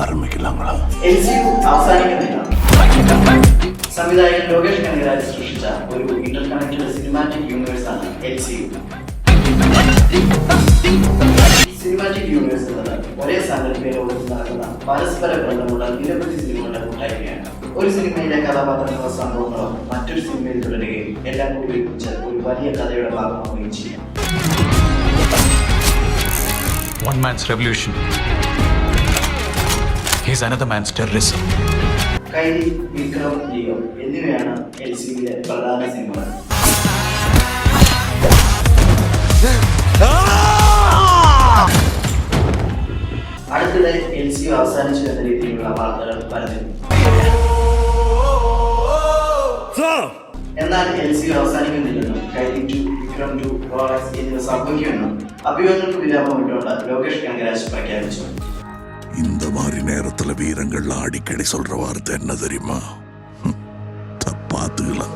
ആരംഭിക്കില്ല. LCU അവസാനിക്കുന്നില്ല. സംവിധായകൻ ലോകേഷ് കനകരാജ് സൃഷ്ടിച്ച ഒരു ഇന്റർകണക്റ്റഡ് സിനിമാറ്റിക് യൂണിവേഴ്സാണ് LCU. സിനിമാറ്റിക് യൂണിവേഴ്സ് എന്നത് ഒരേ സാങ്കല്പിക ലോകത്ത് നടക്കുന്ന പരസ്പര ബന്ധമുള്ള നിരവധി സിനിമകളുടെ കൂട്ടായ്മയാണ്. ഒരു സിനിമയിലെ കഥാപാത്രങ്ങളോ സംഭവങ്ങളോ മറ്റൊരു സിനിമയിൽ തുടരുകയും എല്ലാം കൂടി ഒരുമിച്ച് ഒരു വലിയ കഥയുടെ ഭാഗമാവുകയും ചെയ്യും. One man's revolution is another man's terrorism. Kaithi, Vikram, Leo എന്നിവയാണ് LCUവിലെ പ്രധാന സിനിമകൾ. അടുത്തിടെ LCU അവസാനിച്ചു എന്ന രീതിയിലുള്ള വാർത്തകൾ പരന്നിരുന്നു. എന്നാൽ LCU അവസാനിക്കുന്നില്ലെന്നും കൈലി 2, വിക്രം 2, റോളക്സ് എന്നിവ സംഭവിക്കുമെന്നും അഭിമുഖങ്ങൾക്ക് വിരാമമിട്ടുകൊണ്ട് ലോകേഷ് കനകരാജ് പ്രഖ്യാപിച്ചു. இந்த மாதிரி நேரத்துல வீரங்கள் அடிக்கடி சொல்ற வார்த்தை என்ன தெரியுமா? தப்பாத்துக்கலாம்.